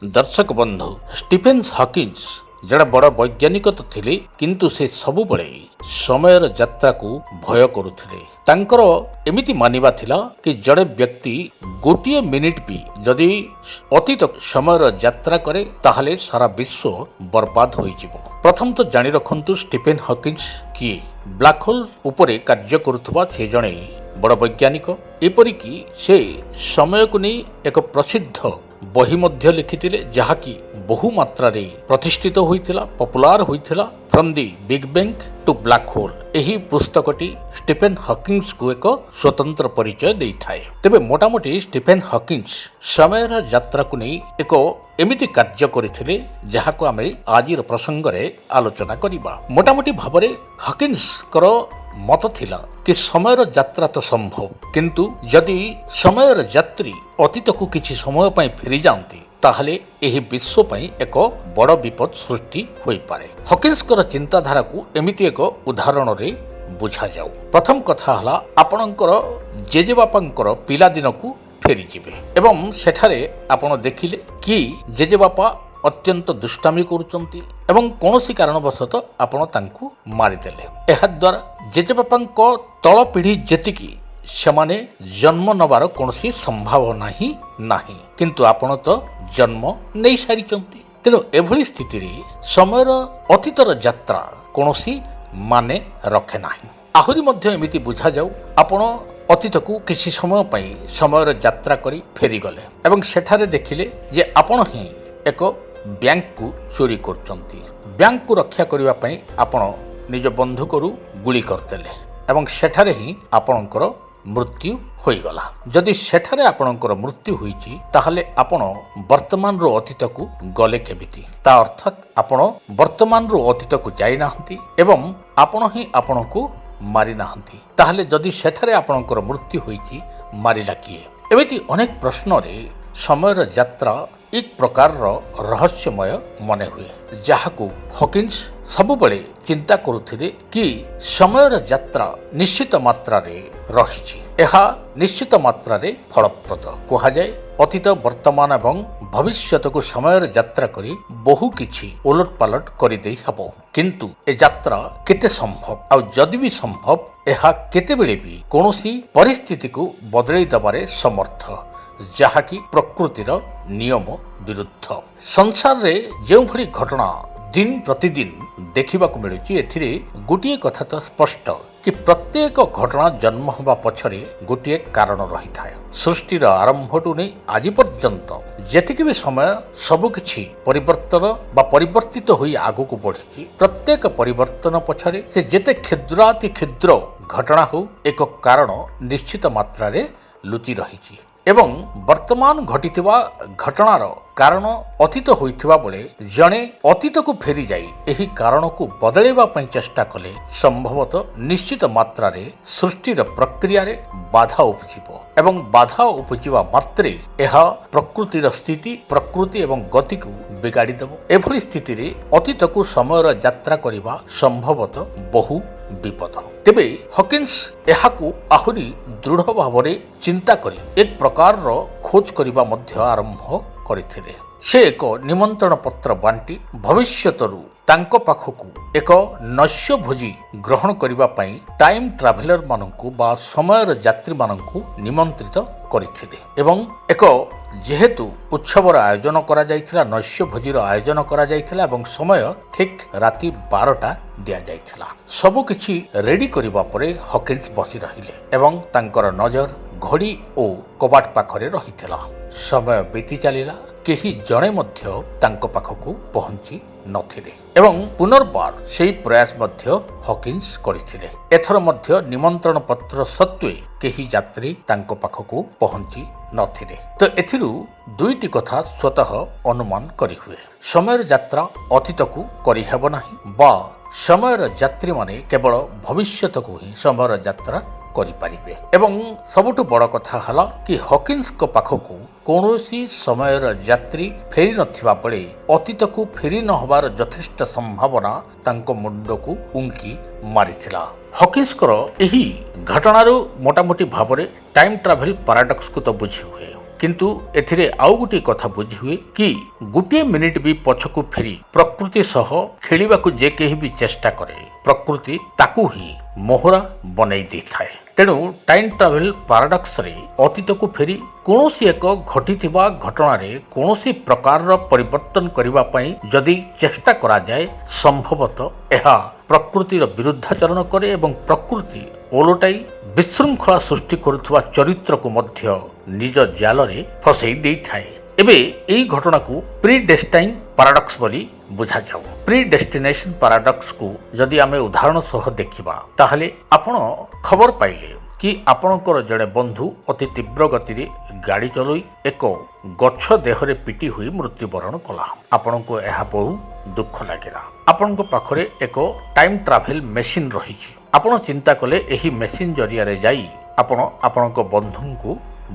ଦର୍ଶକ ବନ୍ଧୁ, Stephen Hawkins ଜଣେ ବଡ଼ ବୈଜ୍ଞାନିକ ତ ଥିଲେ, କିନ୍ତୁ ସେ ସବୁବେଳେ ସମୟର ଯାତ୍ରାକୁ ଭୟ କରୁଥିଲେ। ତାଙ୍କର ଏମିତି ମାନିବା ଥିଲା କି ଜଣେ ବ୍ୟକ୍ତି ଗୋଟିଏ ମିନିଟ୍ ବି ଯଦି ଅତୀତ ସମୟର ଯାତ୍ରା କରେ ତାହେଲେ ସାରା ବିଶ୍ୱ ବର୍ବାଦ ହୋଇଯିବ। ପ୍ରଥମତଃ ଜାଣି ରଖନ୍ତୁ ଷ୍ଟିଫେନ୍ ହକିନ୍ସ କିଏ। ବ୍ଲାକ୍ ହୋଲ୍ ଉପରେ କାର୍ଯ୍ୟ କରୁଥିବା ସେ ଜଣେ ବଡ଼ ବୈଜ୍ଞାନିକ। ଏପରିକି ସେ ସମୟକୁ ନେଇ ଏକ ପ୍ରସିଦ୍ଧ ବହି ମଧ୍ୟ ଲେଖିଥିଲେ, ଯାହାକି ବହୁ ମାତ୍ରାରେ ପ୍ରତିଷ୍ଠିତ ହୋଇଥିଲା, ପପୁଲାର ହୋଇଥିଲା। From the big bang to black hole, ଏହି ପୁସ୍ତକଟି ଷ୍ଟିଫେନ୍ ହକିନ୍ସକୁ ଏକ ସ୍ୱତନ୍ତ୍ର ପରିଚୟ ଦେଇଥାଏ। ତେବେ ମୋଟାମୋଟି ଷ୍ଟିଫେନ୍ ହକିନ୍ସ ସମୟର ଯାତ୍ରାକୁ ନେଇ ଏକ ଏମିତି କାର୍ଯ୍ୟ କରିଥିଲେ ଯାହାକୁ ଆମେ ଆଜିର ପ୍ରସଙ୍ଗରେ ଆଲୋଚନା କରିବା। ମୋଟାମୋଟି ଭାବରେ ହକିନ୍ସଙ୍କର ମତ ଥିଲା କି ସମୟର ଯାତ୍ରା ତ ସମ୍ଭବ, କିନ୍ତୁ ଯଦି ସମୟର ଯାତ୍ରୀ ଅତୀତକୁ କିଛି ସମୟ ପାଇଁ ଫେରିଯାଆନ୍ତି ତାହେଲେ ଏହି ବିଶ୍ୱ ପାଇଁ ଏକ ବଡ଼ ବିପଦ ସୃଷ୍ଟି ହୋଇପାରେ। ହକିନ୍ସଙ୍କର ଚିନ୍ତାଧାରାକୁ ଏମିତି ଏକ ଉଦାହରଣରେ ବୁଝାଯାଉ। ପ୍ରଥମ କଥା ହେଲା, ଆପଣଙ୍କର ଜେଜେବାପାଙ୍କର ପିଲାଦିନକୁ ଫେରିଯିବେ ଏବଂ ସେଠାରେ ଆପଣ ଦେଖିଲେ କି ଜେଜେବାପା ଅତ୍ୟନ୍ତ ଦୁଷ୍ଟାମି କରୁଛନ୍ତି ଏବଂ କୌଣସି କାରଣବଶତଃ ଆପଣ ତାଙ୍କୁ ମାରିଦେଲେ। ଏହାଦ୍ୱାରା ଜେଜେବାପାଙ୍କ ତଳ ପିଢ଼ି ଯେତିକି ସେମାନେ ଜନ୍ମ ନେବାର କୌଣସି ସମ୍ଭାବନା ହିଁ ନାହିଁ, କିନ୍ତୁ ଆପଣ ତ ଜନ୍ମ ନେଇସାରିଛନ୍ତି। ତେଣୁ ଏଭଳି ସ୍ଥିତିରେ ସମୟର ଅତୀତର ଯାତ୍ରା କୌଣସି ମାନେ ରଖେ ନାହିଁ। ଆହୁରି ମଧ୍ୟ ଏମିତି ବୁଝାଯାଉ, ଆପଣ ଅତୀତକୁ କିଛି ସମୟ ପାଇଁ ସମୟର ଯାତ୍ରା କରି ଫେରିଗଲେ ଏବଂ ସେଠାରେ ଦେଖିଲେ ଯେ ଆପଣ ହିଁ ଏକ ବ୍ୟାଙ୍କକୁ ଚୋରି କରୁଛନ୍ତି। ବ୍ୟାଙ୍କକୁ ରକ୍ଷା କରିବା ପାଇଁ ଆପଣ ନିଜ ବନ୍ଧୁକରୁ ଗୁଳି କରିଦେଲେ ଏବଂ ସେଠାରେ ହିଁ ଆପଣଙ୍କର ମୃତ୍ୟୁ ହୋଇଗଲା। ଯଦି ସେଠାରେ ଆପଣଙ୍କର ମୃତ୍ୟୁ ହୋଇଛି ତାହେଲେ ଆପଣ ବର୍ତ୍ତମାନର ଅତୀତକୁ ଗଲେ କେମିତି? ତା ଅର୍ଥାତ୍ ଆପଣ ବର୍ତ୍ତମାନର ଅତୀତକୁ ଯାଇନାହାନ୍ତି ଏବଂ ଆପଣ ହିଁ ଆପଣଙ୍କୁ ମାରିନାହାନ୍ତି। ତାହେଲେ ଯଦି ସେଠାରେ ଆପଣଙ୍କର ମୃତ୍ୟୁ ହୋଇଛି, ମାରିଲା କିଏ? ଏମିତି ଅନେକ ପ୍ରଶ୍ନରେ ସମୟର ଯାତ୍ରା ଏକ ପ୍ରକାରର ରହସ୍ୟମୟ ମନେ ହୁଏ, ଯାହାକୁ ହକିନ୍ସ ସବୁବେଳେ ଚିନ୍ତା କରୁଥିଲେ କି ସମୟର ଯାତ୍ରା ନିଶ୍ଚିତ ମାତ୍ରାରେ ରହିଛି। ଏହା ନିଶ୍ଚିତ ମାତ୍ରାରେ ଫଳପ୍ରଦ। କୁହାଯାଏ ଅତୀତ, ବର୍ତ୍ତମାନ ଏବଂ ଭବିଷ୍ୟତକୁ ସମୟର ଯାତ୍ରା କରି ବହୁ କିଛି ଓଲଟପାଲଟ କରିଦେଇ ହେବ, କିନ୍ତୁ ଏ ଯାତ୍ରା କେତେ ସମ୍ଭବ? ଆଉ ଯଦି ବି ସମ୍ଭବ, ଏହା କେତେବେଳେ ବି କୌଣସି ପରିସ୍ଥିତିକୁ ବଦଳାଇ ଦେବାରେ ସମର୍ଥ, ଯାହାକି ପ୍ରକୃତିର ନିୟମ ବିରୁଦ୍ଧ। ସଂସାରରେ ଯେଉଁଭଳି ଘଟଣା ଦିନ ପ୍ରତିଦିନ ଦେଖିବାକୁ ମିଳୁଛି, ଏଥିରେ ଗୋଟିଏ କଥା ତ ସ୍ପଷ୍ଟ କି ପ୍ରତ୍ୟେକ ଘଟଣା ଜନ୍ମ ହେବା ପଛରେ ଗୋଟିଏ କାରଣ ରହିଥାଏ। ସୃଷ୍ଟିର ଆରମ୍ଭଠୁ ନେଇ ଆଜି ପର୍ଯ୍ୟନ୍ତ ଯେତିକି ବି ସମୟ ସବୁକିଛି ପରିବର୍ତ୍ତନ ବା ପରିବର୍ତ୍ତିତ ହୋଇ ଆଗକୁ ବଢ଼ିଛି, ପ୍ରତ୍ୟେକ ପରିବର୍ତ୍ତନ ପଛରେ ସେ ଯେତେ କ୍ଷୁଦ୍ରାତି କ୍ଷୁଦ୍ର ଘଟଣା ହେଉ, ଏକ କାରଣ ନିଶ୍ଚିତ ମାତ୍ରାରେ ଲୁଚି ରହିଛି ଏବଂ ବର୍ତ୍ତମାନ ଘଟିଥିବା ଘଟଣାର କାରଣ ଅତୀତ ହୋଇଥିବା ବେଳେ ଜଣେ ଅତୀତକୁ ଫେରିଯାଇ ଏହି କାରଣକୁ ବଦଳାଇବା ପାଇଁ ଚେଷ୍ଟା କଲେ ସମ୍ଭବତଃ ନିଶ୍ଚିତ ମାତ୍ରାରେ ସୃଷ୍ଟିର ପ୍ରକ୍ରିୟାରେ ବାଧା ଉପୁଜିବ ଏବଂ ବାଧା ଉପୁଜିବା ମାତ୍ରେ ଏହା ପ୍ରକୃତିର ସ୍ଥିତି, ପ୍ରକୃତି ଏବଂ ଗତିକୁ ବିଗାଡ଼ି ଦେବ। ଏଭଳି ସ୍ଥିତିରେ ଅତୀତକୁ ସମୟର ଯାତ୍ରା କରିବା ସମ୍ଭବତଃ ବହୁ ବିପଦ। ତେବେ ହକିନ୍ସ ଏହାକୁ ଆହୁରି ଦୃଢ଼ ଭାବରେ ଚିନ୍ତା କରି ଏକ ପ୍ରକାରର ଖୋଜ କରିବା ମଧ୍ୟ ଆରମ୍ଭ କରିଥିଲେ। ସେ ଏକ ନିମନ୍ତ୍ରଣ ପତ୍ର ବାଣ୍ଟି ଭବିଷ୍ୟତରୁ ତାଙ୍କ ପାଖକୁ ଏକ ନୈଶ ଭୋଜି ଗ୍ରହଣ କରିବା ପାଇଁ ଟାଇମ୍ ଟ୍ରାଭେଲର ମାନଙ୍କୁ ବା ସମୟର ଯାତ୍ରୀମାନଙ୍କୁ ନିମନ୍ତ୍ରିତ କରିଥିଲେ ଏବଂ ଏକ ଯେହେତୁ ଉତ୍ସବର ଆୟୋଜନ କରାଯାଇଥିଲା, ନୈଶ ଭୋଜିର ଆୟୋଜନ କରାଯାଇଥିଲା ଏବଂ ସମୟ ଠିକ୍ ରାତି 12ଟା ଦିଆଯାଇଥିଲା। ସବୁକିଛି ରେଡି କରିବା ପରେ ହକିନ୍ସ ବସି ରହିଲେ ଏବଂ ତାଙ୍କର ନଜର ଘଡ଼ି ଓ କବାଟ ପାଖରେ ରହିଥିଲା। ସମୟ ବିତି ଚାଲିଲା, କେହି ଜଣେ ମଧ୍ୟ ତାଙ୍କ ପାଖକୁ ପହଞ୍ଚି ନଥିଲେ ଏବଂ ପୁନର୍ବାର ସେହି ପ୍ରୟାସ ମଧ୍ୟ ହକିନ୍ସ କରିଥିଲେ। ଏଥର ମଧ୍ୟ ନିମନ୍ତ୍ରଣ ପତ୍ର ସତ୍ତ୍ୱେ କେହି ଯାତ୍ରୀ ତାଙ୍କ ପାଖକୁ ପହଞ୍ଚି ନଥିଲେ। ତ ଏଥିରୁ ଦୁଇଟି କଥା ସ୍ୱତଃ ଅନୁମାନ କରିହୁଏ। ସମୟର ଯାତ୍ରା ଅତୀତକୁ କରିହେବ ନାହିଁ ବା ସମୟର ଯାତ୍ରୀମାନେ କେବଳ ଭବିଷ୍ୟତକୁ ହିଁ ସମୟର ଯାତ୍ରା କରିପାରିବେ। ଏବଂ ସବୁଠୁ ବଡ଼ କଥା ହେଲା କି ହକିନ୍ସଙ୍କ ପାଖକୁ କୌଣସି ସମୟର ଯାତ୍ରୀ ଫେରି ନଥିବା ବେଳେ ଅତୀତକୁ ଫେରି ନ ହେବାର ଯଥେଷ୍ଟ ସମ୍ଭାବନା ତାଙ୍କ ମୁଣ୍ଡକୁ ଉଙ୍କି ମାରିଥିଲା। ହକିନ୍ସଙ୍କର ଏହି ଘଟଣାରୁ ମୋଟାମୋଟି ଭାବରେ ଟାଇମ୍ ଟ୍ରାଭେଲ ପାରାଡକ୍ସକୁ ତ ବୁଝି ହୁଏ। କିନ୍ତୁ ଏଥିରେ ଆଉ ଗୋଟିଏ କଥା ବୁଝି ହୁଏ କି ଗୋଟିଏ ମିନିଟ୍ ବି ପଛକୁ ଫେରି ପ୍ରକୃତି ସହ ଖେଳିବାକୁ ଯେ କେହି ବି ଚେଷ୍ଟା କରେ ପ୍ରକୃତି ତାକୁ ହିଁ ମୋହରା ବନେଇ ଦେଇଥାଏ। ତେଣୁ ଟାଇମ୍ ଟ୍ରାଭେଲ୍ ପାରାଡକ୍ସରେ ଅତୀତକୁ ଫେରି କୌଣସି ଏକ ଘଟିଥିବା ଘଟଣାରେ କୌଣସି ପ୍ରକାରର ପରିବର୍ତ୍ତନ କରିବା ପାଇଁ ଯଦି ଚେଷ୍ଟା କରାଯାଏ ସମ୍ଭବତଃ ଏହା ପ୍ରକୃତିର ବିରୁଦ୍ଧାଚରଣ କରେ ଏବଂ ପ୍ରକୃତି ଓଲଟାଇ ବିଶୃଙ୍ଖଳା ସୃଷ୍ଟି କରୁଥିବା ଚରିତ୍ରକୁ ମଧ୍ୟ ନିଜ ଜାଲରେ ଫସେଇ ଦେଇଥାଏ। ଏବେ ଏହି ଘଟଣାକୁ ପ୍ରିଡେଷ୍ଟାଇନ୍ ପାରାଡକ୍ସ ବୋଲି ବୁଝାଯାଉ। ପ୍ରିଡେଷ୍ଟିନେସନ୍ ପାରାଡକ୍ସକୁ ଯଦି ଆମେ ଉଦାହରଣ ସହ ଦେଖିବା ତାହେଲେ ଆପଣ ଖବର ପାଇଲେ କି ଆପଣଙ୍କର ଜଣେ ବନ୍ଧୁ ଅତି ତୀବ୍ର ଗତିରେ ଗାଡ଼ି ଚଲାଇ ଏକ ଗଛ ଦେହରେ ପିଟି ହୋଇ ମୃତ୍ୟୁବରଣ କଲା। ଆପଣଙ୍କୁ ଏହା ବହୁ ଦୁଃଖ ଲାଗିଲା। ଆପଣଙ୍କ ପାଖରେ ଏକ ଟାଇମ୍ ଟ୍ରାଭେଲ୍ ମେସିନ୍ ରହିଛି। ଆପଣ ଚିନ୍ତା କଲେ ଏହି ମେସିନ୍ ଜରିଆରେ ଯାଇ ଆପଣ ଆପଣଙ୍କ ବନ୍ଧୁଙ୍କୁ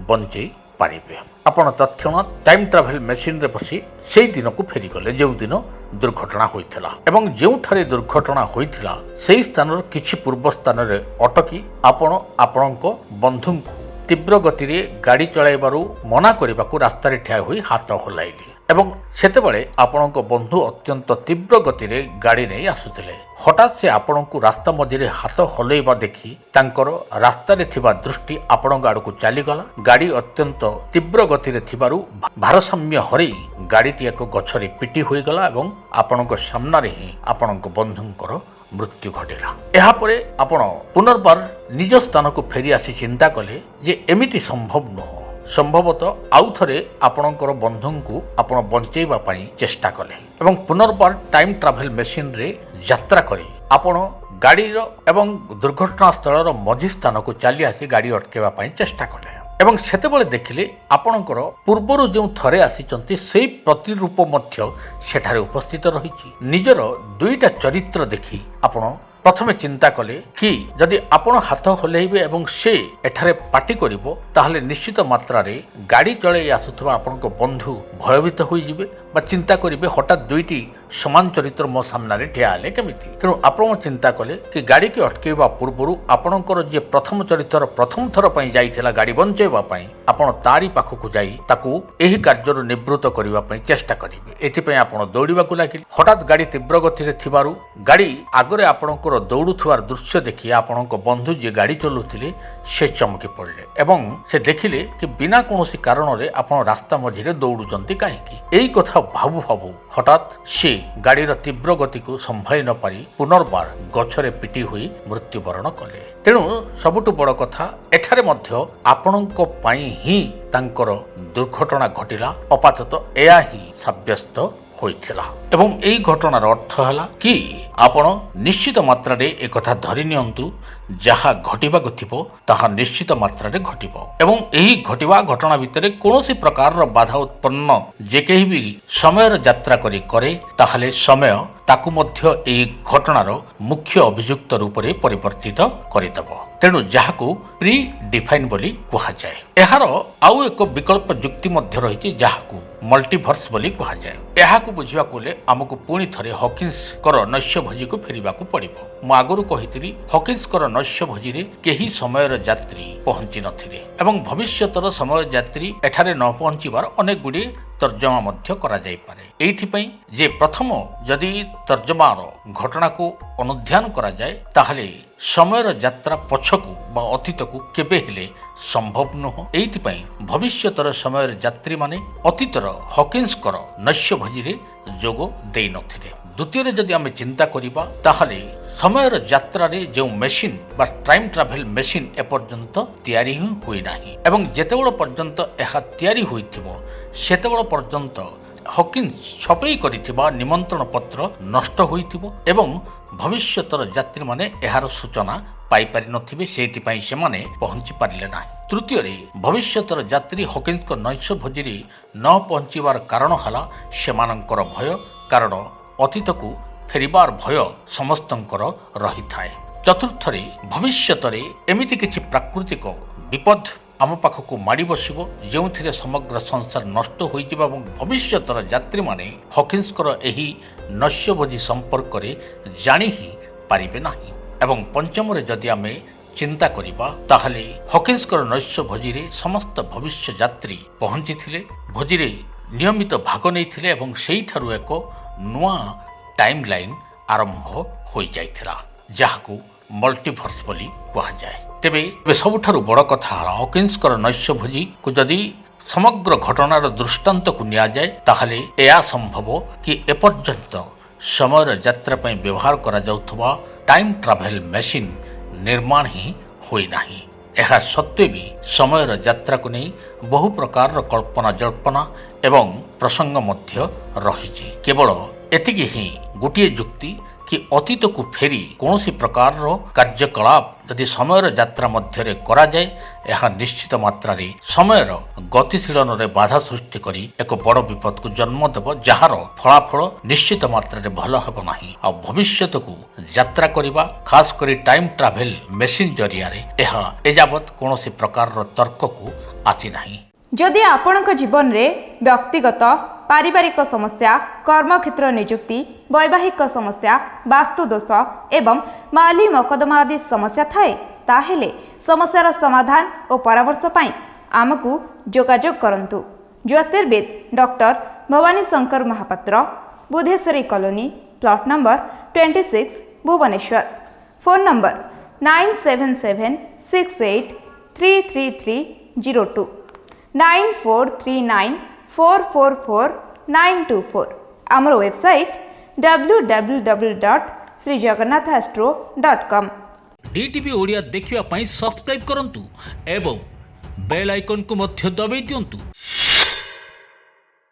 ବଞ୍ଚେଇ ପାରିବେ। ଆପଣ ତତ୍କ୍ଷଣାତ୍ ଟାଇମ୍ ଟ୍ରାଭେଲ୍ ମେସିନ୍ରେ ବସି ସେହି ଦିନକୁ ଫେରିଗଲେ ଯେଉଁଦିନ ଦୁର୍ଘଟଣା ହୋଇଥିଲା ଏବଂ ଯେଉଁଠାରେ ଦୁର୍ଘଟଣା ହୋଇଥିଲା ସେହି ସ୍ଥାନର କିଛି ପୂର୍ବ ସ୍ଥାନରେ ଅଟକି ଆପଣ ଆପଣଙ୍କ ବନ୍ଧୁଙ୍କୁ ତୀବ୍ର ଗତିରେ ଗାଡ଼ି ଚଳାଇବାରୁ ମନା କରିବାକୁ ରାସ୍ତାରେ ଠିଆ ହୋଇ ହାତ ହଲାଇଲେ ଏବଂ ସେତେବେଳେ ଆପଣଙ୍କ ବନ୍ଧୁ ଅତ୍ୟନ୍ତ ତୀବ୍ର ଗତିରେ ଗାଡ଼ି ନେଇ ଆସୁଥିଲେ। ହଠାତ୍ ସେ ଆପଣଙ୍କୁ ରାସ୍ତା ମଝିରେ ହାତ ହଲେଇବା ଦେଖି ତାଙ୍କର ରାସ୍ତାରେ ଥିବା ଦୃଷ୍ଟି ଆପଣଙ୍କ ଆଡ଼କୁ ଚାଲିଗଲା। ଗାଡ଼ି ଅତ୍ୟନ୍ତ ତୀବ୍ର ଗତିରେ ଥିବାରୁ ଭାରସାମ୍ୟ ହରାଇ ଗାଡ଼ିଟି ଏକ ଗଛରେ ପିଟି ହୋଇଗଲା ଏବଂ ଆପଣଙ୍କ ସାମ୍ନାରେ ହିଁ ଆପଣଙ୍କ ବନ୍ଧୁଙ୍କର ମୃତ୍ୟୁ ଘଟିଲା। ଏହାପରେ ଆପଣ ପୁନର୍ବାର ନିଜ ସ୍ଥାନକୁ ଫେରି ଆସି ଚିନ୍ତା କଲେ ଯେ ଏମିତି ସମ୍ଭବ ନୁହଁ। ସମ୍ଭବତଃ ଆଉ ଥରେ ଆପଣଙ୍କର ବନ୍ଧୁଙ୍କୁ ଆପଣ ବଞ୍ଚାଇବା ପାଇଁ ଚେଷ୍ଟା କଲେ ଏବଂ ପୁନର୍ବାର ଟାଇମ୍ ଟ୍ରାଭେଲ୍ ମେସିନ୍ରେ ଯାତ୍ରା କରି ଆପଣ ଗାଡ଼ିର ଏବଂ ଦୁର୍ଘଟଣାସ୍ଥଳର ମଝି ସ୍ଥାନକୁ ଚାଲି ଆସି ଗାଡ଼ି ଅଟକାଇବା ପାଇଁ ଚେଷ୍ଟା କଲେ ଏବଂ ସେତେବେଳେ ଦେଖିଲେ ଆପଣଙ୍କର ପୂର୍ବରୁ ଯେଉଁ ଥରେ ଆସିଛନ୍ତି ସେହି ପ୍ରତିରୂପ ମଧ୍ୟ ସେଠାରେ ଉପସ୍ଥିତ ରହିଛି। ନିଜର ଦୁଇଟା ଚରିତ୍ର ଦେଖି ଆପଣ ପ୍ରଥମେ ଚିନ୍ତା କଲେ କି ଯଦି ଆପଣ ହାତ ହଲେଇବେ ଏବଂ ସେ ଏଠାରେ ପାଟି କରିବ ତାହେଲେ ନିଶ୍ଚିତ ମାତ୍ରାରେ ଗାଡ଼ି ଚଳାଇ ଆସୁଥିବା ଆପଣଙ୍କ ବନ୍ଧୁ ଭୟଭୀତ ହୋଇଯିବେ ବା ଚିନ୍ତା କରିବେ ହଠାତ୍ ଦୁଇଟି ସମାନ ଚରିତ୍ର ମୋ ସାମ୍ନାରେ ଠିଆ ହେଲେ କେମିତି। ତେଣୁ ଆପଣ ଚିନ୍ତା କଲେ କି ଗାଡ଼ିକି ଅଟକାଇବା ପୂର୍ବରୁ ଆପଣଙ୍କର ଯିଏ ପ୍ରଥମ ଚରିତ୍ର ପ୍ରଥମ ଥର ପାଇଁ ଯାଇଥିଲା ଗାଡ଼ି ବଞ୍ଚାଇବା ପାଇଁ ଆପଣ ତାରି ପାଖକୁ ଯାଇ ତାକୁ ଏହି କାର୍ଯ୍ୟରୁ ନିବୃତ୍ତ କରିବା ପାଇଁ ଚେଷ୍ଟା କରିବେ। ଏଥିପାଇଁ ଆପଣ ଦୌଡ଼ିବାକୁ ଲାଗିଲେ। ହଠାତ୍ ଗାଡ଼ି ତୀବ୍ର ଗତିରେ ଥିବାରୁ ଗାଡ଼ି ଆଗରେ ଆପଣଙ୍କର ଦୌଡ଼ୁଥିବାର ଦୃଶ୍ୟ ଦେଖି ଆପଣଙ୍କ ବନ୍ଧୁ ଯିଏ ଗାଡ଼ି ଚଲାଉଥିଲେ ସେ ଚମକି ପଡ଼ିଲେ ଏବଂ ସେ ଦେଖିଲେ କି ବିନା କୌଣସି କାରଣରେ ଆପଣ ରାସ୍ତା ମଝିରେ ଦୌଡ଼ୁଛନ୍ତି କାହିଁକି। ଏଇ କଥା ଭାବୁ ଭାବୁ ହଠାତ୍ ସେ ଗାଡ଼ିର ତୀବ୍ର ଗତିକୁ ସମ୍ଭାଳି ନ ପାରି ପୁନର୍ବାର ଗଛରେ ପିଟି ହୋଇ ମୃତ୍ୟୁବରଣ କଲେ। ତେଣୁ ସବୁଠୁ ବଡ଼ କଥା ଏଠାରେ ମଧ୍ୟ ଆପଣଙ୍କ ପାଇଁ ହିଁ ତାଙ୍କର ଦୁର୍ଘଟଣା ଘଟିଲା। ଆପାତତଃ ଏହା ହିଁ ସାବ୍ୟସ୍ତ ହୋଇଥିଲା ଏବଂ ଏହି ଘଟଣାର ଅର୍ଥ ହେଲା କି ଆପଣ ନିଶ୍ଚିତ ମାତ୍ରାରେ ଏକଥା ଧରି ନିଅନ୍ତୁ ଯାହା ଘଟିବାକୁ ଥିବ ତାହା ନିଶ୍ଚିତ ମାତ୍ରାରେ ଘଟିବ ଏବଂ ଏହି ଘଟିବା ଘଟଣା ଭିତରେ କୌଣସି ପ୍ରକାରର ବାଧା ଉତ୍ପନ୍ନ ଯେ କେହି ବି ସମୟର ଯାତ୍ରା କରି କରେ ତାହେଲେ ସମୟ ତାକୁ ମଧ୍ୟ ଏହି ଘଟଣାର ମୁଖ୍ୟ ଅଭିଯୁକ୍ତ ରୂପରେ ପରିବର୍ତ୍ତିତ କରିଦେବ। ତେଣୁ ଯାହାକୁ ପ୍ରି ଡିଫାଇନ୍ ବୋଲି କୁହାଯାଏ। ଏହାର ଆଉ ଏକ ବିକଳ୍ପ ଯୁକ୍ତି ମଧ୍ୟ ରହିଛି ଯାହାକୁ ମଲ୍ଟିଭର୍ସ ବୋଲି କୁହାଯାଏ। ଏହାକୁ ବୁଝିବାକୁ ହେଲେ ଆମକୁ ପୁଣି ଥରେ ହକିନ୍ସଙ୍କର ନୈଶ୍ୟଭୋଜୀକୁ ଫେରିବାକୁ ପଡ଼ିବ। ମୁଁ ଆଗରୁ କହିଥିଲି ହକିନ୍ସଙ୍କର ନୈଶ୍ୟଭୋଜୀରେ କେହି ସମୟର ଯାତ୍ରୀ ପହଞ୍ଚି ନଥିଲେ ଏବଂ ଭବିଷ୍ୟତର ସମୟ ଯାତ୍ରୀ ଏଠାରେ ନ ପହଞ୍ଚିବାର ଅନେକ ଗୁଡ଼ିଏ ତର୍ଜମା ମଧ୍ୟ କରାଯାଇପାରେ। ଏଇଥିପାଇଁ ଯେ ପ୍ରଥମ ଯଦି ତର୍ଜମାର ଘଟଣାକୁ ଅନୁଧ୍ୟାନ କରାଯାଏ ତାହେଲେ ସମୟର ଯାତ୍ରା ପଛକୁ ବା ଅତୀତକୁ କେବେ ହେଲେ ସମ୍ଭବ ନୁହଁ। ଏଇଥିପାଇଁ ଭବିଷ୍ୟତର ସମୟର ଯାତ୍ରୀମାନେ ଅତୀତର ହକିନ୍ସଙ୍କର ନୈଶ୍ୟଭୋଜୀରେ ଯୋଗ ଦେଇନଥିଲେ। ଦ୍ୱିତୀୟରେ ଯଦି ଆମେ ଚିନ୍ତା କରିବା ତାହେଲେ ସମୟର ଯାତ୍ରାରେ ଯେଉଁ ମେସିନ୍ ବା ଟାଇମ୍ ଟ୍ରାଭେଲ୍ ମେସିନ୍ ଏପର୍ଯ୍ୟନ୍ତ ତିଆରି ହିଁ ହୋଇନାହିଁ ଏବଂ ଯେତେବେଳେ ପର୍ଯ୍ୟନ୍ତ ଏହା ତିଆରି ହୋଇଥିବ ସେତେବେଳେ ପର୍ଯ୍ୟନ୍ତ ହକିନ୍ସ ଛପେଇ କରିଥିବା ନିମନ୍ତ୍ରଣ ପତ୍ର ନଷ୍ଟ ହୋଇଥିବ ଏବଂ ଭବିଷ୍ୟତର ଯାତ୍ରୀମାନେ ଏହାର ସୂଚନା ପାଇପାରିନଥିବେ। ସେଇଥିପାଇଁ ସେମାନେ ପହଞ୍ଚି ପାରିଲେ ନାହିଁ। ତୃତୀୟରେ ଭବିଷ୍ୟତର ଯାତ୍ରୀ ହକିନ୍ସଙ୍କ ନୈଶ୍ୟଭୋଜୀରେ ନ ପହଞ୍ଚିବାର କାରଣ ହେଲା ସେମାନଙ୍କର ଭୟ, କାରଣ ଅତୀତକୁ ଫେରିବାର ଭୟ ସମସ୍ତଙ୍କର ରହିଥାଏ। ଚତୁର୍ଥରେ ଭବିଷ୍ୟତରେ ଏମିତି କିଛି ପ୍ରାକୃତିକ ବିପଦ ଆମ ପାଖକୁ ମାଡ଼ି ବସିବ ଯେଉଁଥିରେ ସମଗ୍ର ସଂସାର ନଷ୍ଟ ହୋଇଯିବ ଏବଂ ଭବିଷ୍ୟତର ଯାତ୍ରୀମାନେ ହକିନ୍ସଙ୍କର ଏହି ନୈଶ୍ୟଭୋଜୀ ସମ୍ପର୍କରେ ଜାଣି ହିଁ ପାରିବେ ନାହିଁ। ଏବଂ ପଞ୍ଚମରେ ଯଦି ଆମେ ଚିନ୍ତା କରିବା ତାହେଲେ ହକିନ୍ସଙ୍କର ନୈଶ ଭୋଜିରେ ସମସ୍ତ ଭବିଷ୍ୟ ଯାତ୍ରୀ ପହଞ୍ଚିଥିଲେ, ଭୋଜିରେ ନିୟମିତ ଭାଗ ନେଇଥିଲେ ଏବଂ ସେଇଠାରୁ ଏକ ନୂଆ ଟାଇମ୍ ଲାଇନ୍ ଆରମ୍ଭ ହୋଇଯାଇଥିଲା, ଯାହାକୁ ମଲ୍ଟିଭର୍ସ ବୋଲି କୁହାଯାଏ। ତେବେ ସବୁଠାରୁ ବଡ଼ କଥା ହେଲା ହକିନ୍ସଙ୍କର ନୈଶ ଭୋଜିକୁ ଯଦି ସମଗ୍ର ଘଟଣାର ଦୃଷ୍ଟାନ୍ତକୁ ନିଆଯାଏ ତାହେଲେ ଏହା ସମ୍ଭବ କି ଏପର୍ଯ୍ୟନ୍ତ ସମୟର ଯାତ୍ରା ପାଇଁ ବ୍ୟବହାର କରାଯାଉଥିବା ଟାଇମ୍ ଟ୍ରାଭେଲ୍ ମେସିନ୍ ନିର୍ମାଣ ହିଁ ହୋଇନାହିଁ। ଏହା ସତ୍ତ୍ୱେ ବି ସମୟର ଯାତ୍ରାକୁ ନେଇ ବହୁ ପ୍ରକାରର କଳ୍ପନା ଜଳ୍ପନା ଏବଂ ପ୍ରସଙ୍ଗ ମଧ୍ୟ ରହିଛି। କେବଳ ଏତିକି ହିଁ ଗୋଟିଏ ଯୁକ୍ତି କି ଅତୀତକୁ ଫେରି କୌଣସି ପ୍ରକାରର କାର୍ଯ୍ୟକଳାପ ଯଦି ସମୟର ଯାତ୍ରା ମଧ୍ୟରେ କରାଯାଏ ଏହା ନିଶ୍ଚିତ ମାତ୍ରାରେ ସମୟର ଗତିଶୀଳନରେ ବାଧା ସୃଷ୍ଟି କରି ଏକ ବଡ଼ ବିପଦକୁ ଜନ୍ମ ଦେବ, ଯାହାର ଫଳାଫଳ ନିଶ୍ଚିତ ମାତ୍ରାରେ ଭଲ ହେବ ନାହିଁ। ଆଉ ଭବିଷ୍ୟତକୁ ଯାତ୍ରା କରିବା ଖାସ କରି ଟାଇମ୍ ଟ୍ରାଭେଲ୍ ମେସିନ୍ ଜରିଆରେ ଏହା ଏଯାବତ୍ କୌଣସି ପ୍ରକାରର ତର୍କକୁ ଆସିନାହିଁ। ଯଦି ଆପଣଙ୍କ ଜୀବନରେ ବ୍ୟକ୍ତିଗତ ପାରିବାରିକ ସମସ୍ୟା, କର୍ମକ୍ଷେତ୍ର ନିଯୁକ୍ତି, ବୈବାହିକ ସମସ୍ୟା, ବାସ୍ତୁଦୋଷ ଏବଂ ମାଲି ମକଦ୍ଦମା ଆଦି ସମସ୍ୟା ଥାଏ ତାହେଲେ ସମସ୍ୟାର ସମାଧାନ ଓ ପରାମର୍ଶ ପାଇଁ ଆମକୁ ଯୋଗାଯୋଗ କରନ୍ତୁ। ଜ୍ୟୋତିର୍ବିଦ doctor Bhabani Shankar Mahapatra, Budheswari colony, plot number 26, Bhubaneswar. Phone number 9776833302 9439444924। ଆମର ୱେବସାଇଟ୍ www.srijagannathastro.com। DTV ଓଡ଼ିଆ ଦେଖିବା ପାଇଁ ସବସ୍କ୍ରାଇବ୍ କରନ୍ତୁ ଏବଂ ବେଲ୍ ଆଇକନ୍କୁ ମଧ୍ୟ ଦବାଇ ଦିଅନ୍ତୁ।